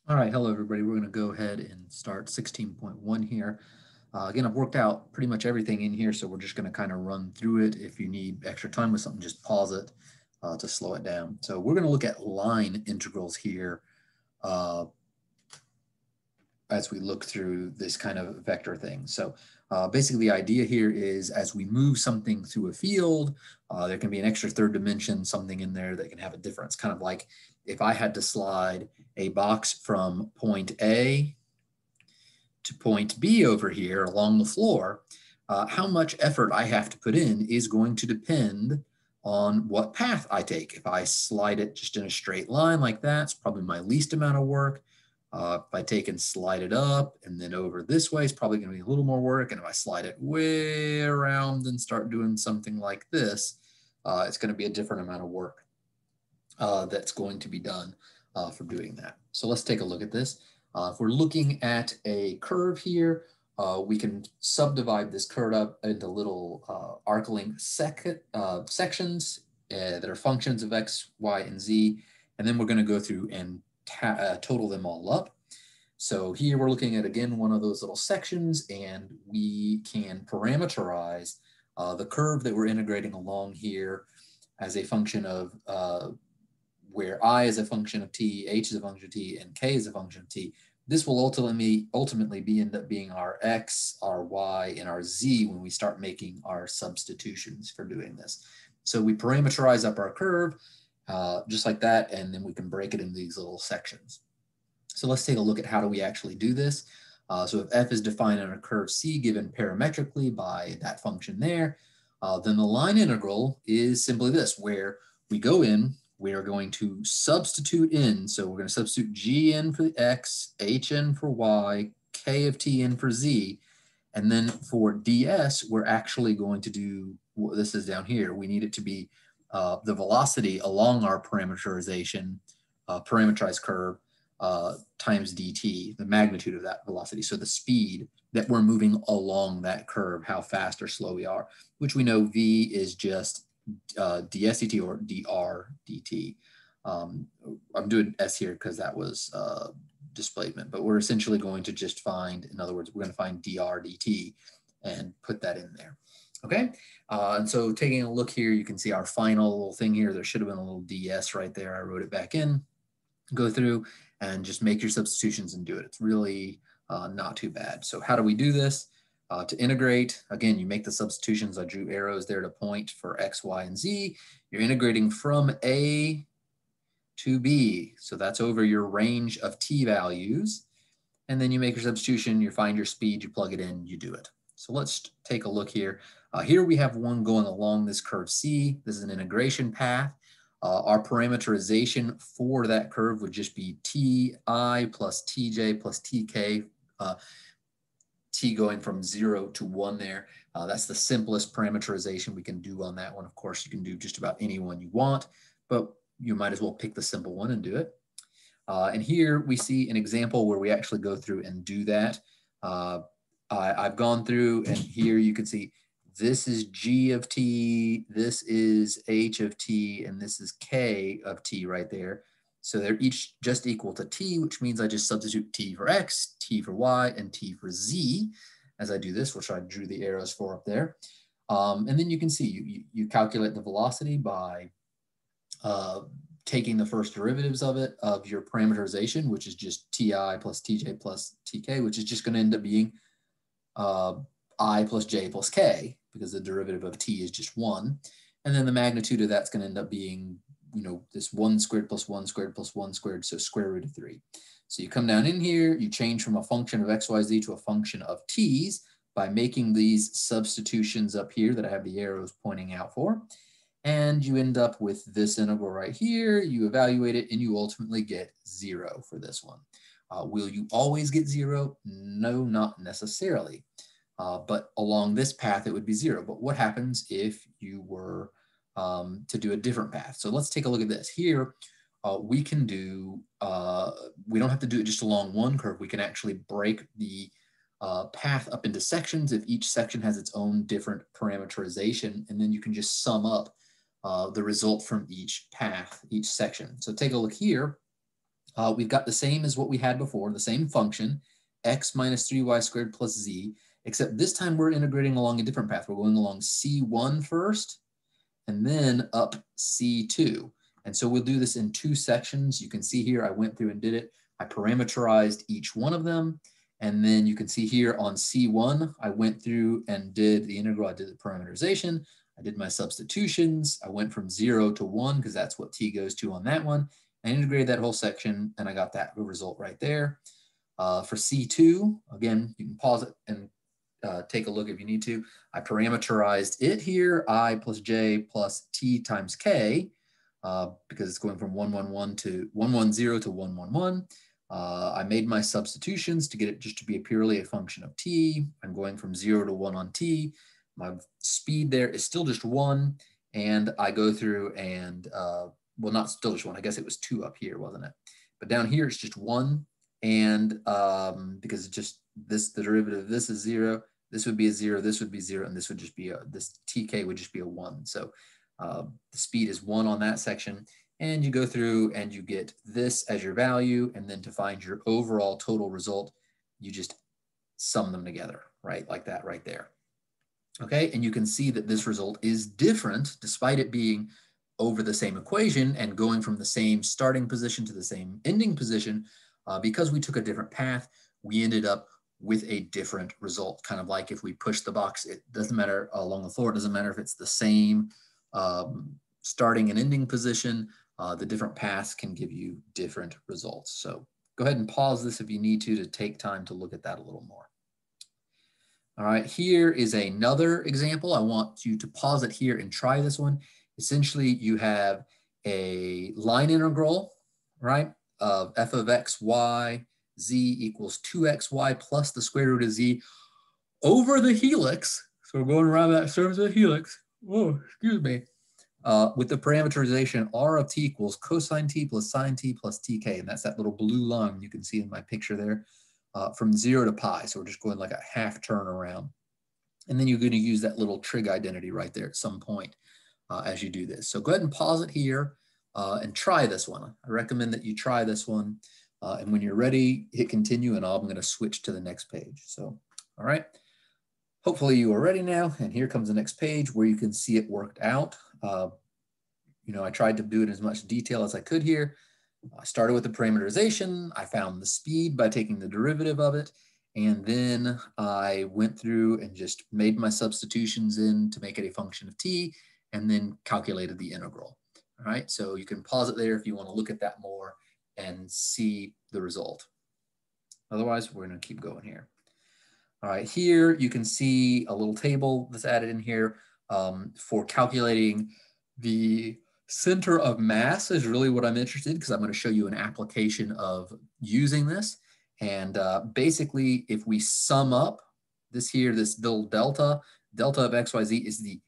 All right, hello everybody. We're going to go ahead and start 16.1 here. Again, I've worked out pretty much everything in here, so we're just going to kind of run through it. If you need extra time with something, just pause it to slow it down. So we're going to look at line integrals here uh, as we look through this kind of vector thing. So basically the idea here is as we move something through a field, there can be an extra third dimension, something in there that can have a difference. Kind of like if I had to slide a box from point A to point B over here along the floor, how much effort I have to put in is going to depend on what path I take. If I slide it just in a straight line like that, it's probably my least amount of work. If I take and slide it up and then over this way, it's probably going to be a little more work. And if I slide it way around and start doing something like this, it's going to be a different amount of work that's going to be done for doing that. So let's take a look at this. If we're looking at a curve here, we can subdivide this curve up into little arc-length sections that are functions of x, y, and z. And then we're going to go through and total them all up. So here we're looking at, again, one of those little sections, and we can parameterize the curve that we're integrating along here as a function of where I is a function of t, h is a function of t, and k is a function of t. This will ultimately end up being our x, our y, and our z when we start making our substitutions for doing this. So we parameterize up our curve just like that, and then we can break it into these little sections. So let's take a look at how do we actually do this. So if f is defined on a curve c given parametrically by that function there, then the line integral is simply this, where we go in, we are going to substitute in. So we're going to substitute g in for x, h in for y, k of t in for z. And then for ds, we're actually going to do, this is down here, we need it to be the velocity along our parameterization, parameterized curve times dt, the magnitude of that velocity. So the speed that we're moving along that curve, how fast or slow we are, which we know v is just ds dt or dr dt. I'm doing s here because that was displacement, but we're essentially going to just find, in other words, we're going to find dr dt and put that in there. Okay, and so taking a look here, you can see our final little thing here. There should have been a little ds right there. I wrote it back in. Go through and just make your substitutions and do it. It's really not too bad. So how do we do this? To integrate, again, you make the substitutions. I drew arrows there to point for x, y, and z. You're integrating from a to b. So that's over your range of t values. And then you make your substitution, you find your speed, you plug it in, you do it. So let's take a look here. Here we have one going along this curve C. This is an integration path. Our parameterization for that curve would just be ti plus tj plus tk, t going from 0 to 1 there. That's the simplest parameterization we can do on that one. Of course, you can do just about any one you want, but you might as well pick the simple one and do it. And here we see an example where we actually go through and do that. I've gone through, and here you can see this is g of t, this is h of t, and this is k of t right there. So they're each just equal to t, which means I just substitute t for x, t for y, and t for z as I do this, which I drew the arrows for up there. And then you can see you calculate the velocity by taking the first derivatives of it, of your parameterization, which is just ti plus tj plus tk, which is just going to end up being I plus j plus k, because the derivative of t is just 1. And then the magnitude of that's going to end up being, this 1 squared plus 1 squared plus 1 squared, so square root of 3. So you come down in here, you change from a function of x, y, z to a function of t's by making these substitutions up here that I have the arrows pointing out for. And you end up with this integral right here. You evaluate it, and you ultimately get 0 for this one. Will you always get 0? No, not necessarily. But along this path, it would be 0. But what happens if you were to do a different path? So let's take a look at this. Here, we can do, we don't have to do it just along one curve. We can actually break the path up into sections if each section has its own different parameterization, and then you can just sum up the result from each path, each section. So take a look here. we've got the same as what we had before, the same function, x minus 3y squared plus z, except this time we're integrating along a different path. We're going along C1 first, and then up C2. And so we'll do this in 2 sections. You can see here, I went through and did it. I parameterized each one of them. And then you can see here on C1, I went through and did the integral. I did the parameterization. I did my substitutions. I went from 0 to 1 because that's what t goes to on that one. I integrated that whole section and I got that result right there. For C2, again, you can pause it and take a look if you need to. I parameterized it here, I plus j plus t times k, because it's going from 110 to 111. I made my substitutions to get it just to be purely a function of t. I'm going from 0 to 1 on t. My speed there is still just 1. And I go through and, well, not still just 1. I guess it was 2 up here, wasn't it? But down here, it's just 1. And because it's just this, the derivative of this is 0. This would be a 0. This would be 0. And this would just be this tk would just be a 1. So the speed is 1 on that section. And you go through and you get this as your value. And then to find your overall total result, you just sum them together, right? Like that right there. Okay, and you can see that this result is different despite it being over the same equation and going from the same starting position to the same ending position. Because we took a different path, we ended up with a different result. Kind of like if we push the box, it doesn't matter along the floor, it doesn't matter if it's the same starting and ending position, the different paths can give you different results. So go ahead and pause this if you need to take time to look at that a little more. All right, here is another example. I want you to pause it here and try this one. Essentially, you have a line integral, right, of f of x, y, z equals 2xy plus the square root of z over the helix. So we're going around that surface of the helix. Oh, excuse me. With the parameterization, r of t equals cosine t plus sine t plus tk. And that's that little blue line you can see in my picture there. From 0 to pi. So we're just going like a half turn around. And then you're going to use that little trig identity right there at some point as you do this. So go ahead and pause it here and try this one. I recommend that you try this one. And when you're ready, hit continue and I'm going to switch to the next page. So, all right. Hopefully you are ready now. And here comes the next page where you can see it worked out. You know, I tried to do it in as much detail as I could here. I started with the parameterization. I found the speed by taking the derivative of it. And then I went through and just made my substitutions in to make it a function of t and then calculated the integral. All right, so you can pause it there if you want to look at that more and see the result. Otherwise, we're going to keep going here. All right, here you can see a little table that's added in here for calculating the center of mass is really what I'm interested in because I'm going to show you an application of using this. And basically, if we sum up this here, this little delta of XYZ is the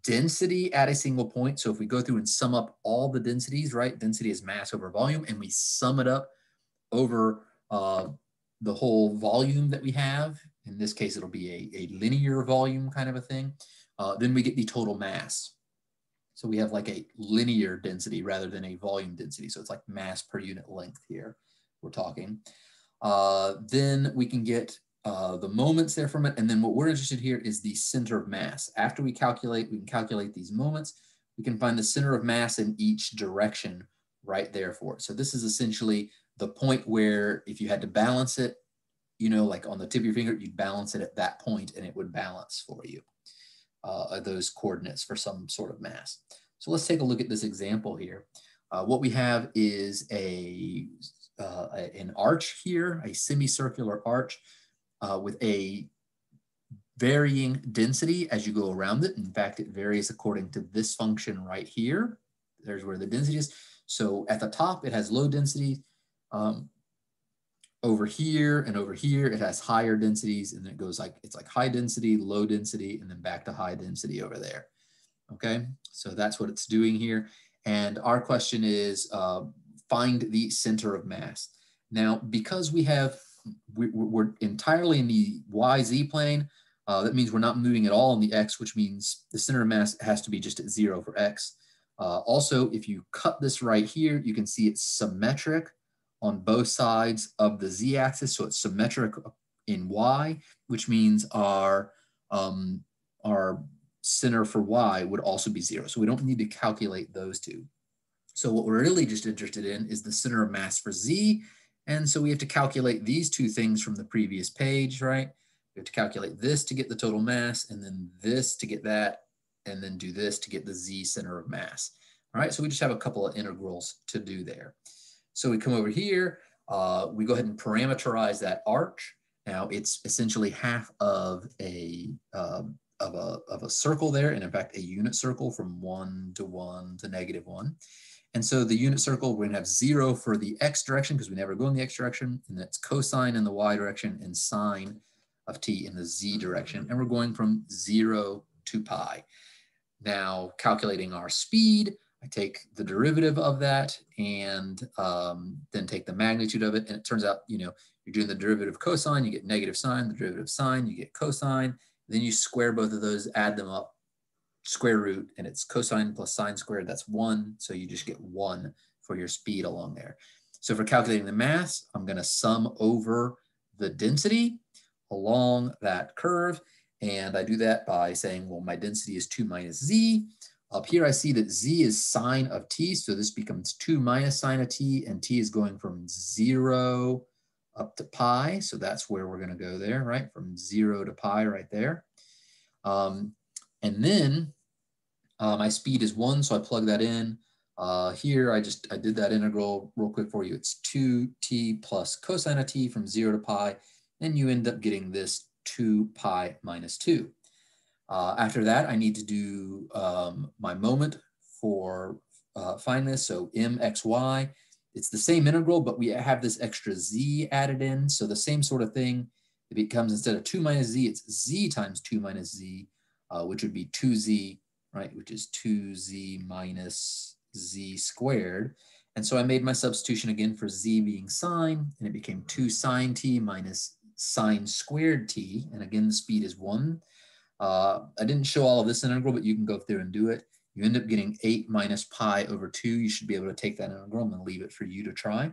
density at a single point. So if we go through and sum up all the densities, right? Density is mass over volume, and we sum it up over the whole volume that we have. In this case, it'll be a linear volume kind of a thing. Then we get the total mass. So we have like a linear density rather than a volume density. So it's like mass per unit length here we're talking. Then we can get the moments there from it. And then what we're interested here is the center of mass. After we can calculate these moments. We can find the center of mass in each direction right there for it. So this is essentially the point where if you had to balance it, you know, like on the tip of your finger, you'd balance it at that point and it would balance for you. Those coordinates for some sort of mass. So let's take a look at this example here. What we have is an arch here, a semicircular arch with a varying density as you go around it. In fact, it varies according to this function right here. There's where the density is. So at the top, it has low density. Over here and over here, it has higher densities, and then it goes like, it's like high density, low density, and then back to high density over there. Okay, so that's what it's doing here. And our question is find the center of mass. Now, because we're entirely in the YZ plane, that means we're not moving at all in the X, which means the center of mass has to be just at 0 for X. Also, if you cut this right here, you can see it's symmetric on both sides of the z-axis, so it's symmetric in y, which means our center for y would also be 0. So we don't need to calculate those two. So what we're really just interested in is the center of mass for z. And so we have to calculate these two things from the previous page, right? We have to calculate this to get the total mass, and then this to get that, and then do this to get the z center of mass. All right, so we just have a couple of integrals to do there. So we come over here, we go ahead and parameterize that arch. Now it's essentially half of a circle there, and in fact a unit circle from 1 to 1 to -1. And so the unit circle, we're gonna have 0 for the x direction because we never go in the x direction, and that's cosine in the y direction and sine of t in the z direction. And we're going from 0 to pi. Now calculating our speed, I take the derivative of that and then take the magnitude of it. And it turns out, you know, you're doing the derivative of cosine, you get negative sine, the derivative of sine, you get cosine. Then you square both of those, add them up, square root, and it's cosine plus sine squared, that's 1. So you just get 1 for your speed along there. So for calculating the mass, I'm gonna sum over the density along that curve. And I do that by saying, well, my density is 2 minus z. Up here, I see that z is sine of t. So this becomes 2 minus sine of t, and t is going from 0 up to pi. So that's where we're gonna go there, right? From 0 to pi right there. And then my speed is 1, so I plug that in. Here, I did that integral real quick for you. It's 2t plus cosine of t from 0 to pi, and you end up getting this 2 pi minus 2. After that, I need to do my moment for find this. So mxy, it's the same integral, but we have this extra z added in. So the same sort of thing, it becomes, instead of 2 minus z, it's z times 2 minus z, which would be 2z, right? Which is 2z minus z squared. And so I made my substitution again for z being sine, and it became 2 sine t minus sine squared t. And again, the speed is 1. I didn't show all of this integral, but you can go through and do it. You end up getting 8 minus pi over 2. You should be able to take that integral. I'm going to leave it for you to try.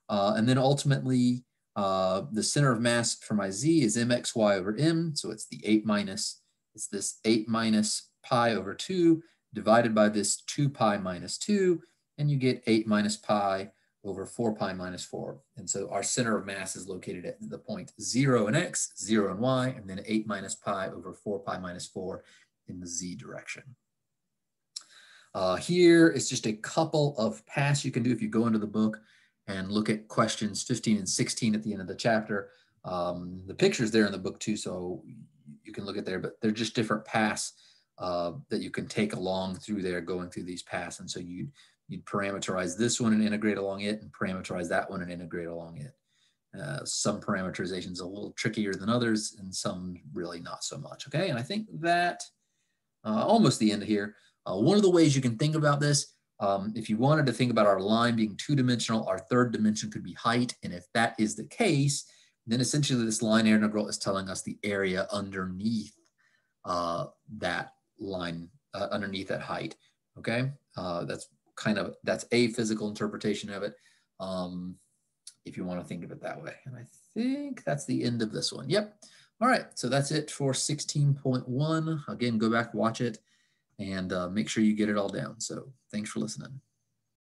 And then ultimately, the center of mass for my z is mxy over m. So it's the 8 minus, it's this 8 minus pi over 2 divided by this 2 pi minus 2. And you get 8 minus pi over 4 pi minus 4. And so our center of mass is located at the point 0 in x, 0 in y, and then 8 minus pi over 4 pi minus 4 in the z direction. Here is just a couple of paths you can do if you go into the book and look at questions 15 and 16 at the end of the chapter. The picture's there in the book too, so you can look at there, but they're just different paths that you can take along through there, going through these paths. And so you'd parameterize this one and integrate along it, and parameterize that one and integrate along it. Some parameterization is a little trickier than others, and some really not so much, okay? And I think that almost the end here. One of the ways you can think about this, if you wanted to think about our line being two-dimensional, our third dimension could be height. And if that is the case, then essentially this line integral is telling us the area underneath that line, underneath that height, okay? That's a physical interpretation of it, if you want to think of it that way. And I think that's the end of this one. Yep. All right, so that's it for 16.1. Again, go back, watch it, and make sure you get it all down. So thanks for listening.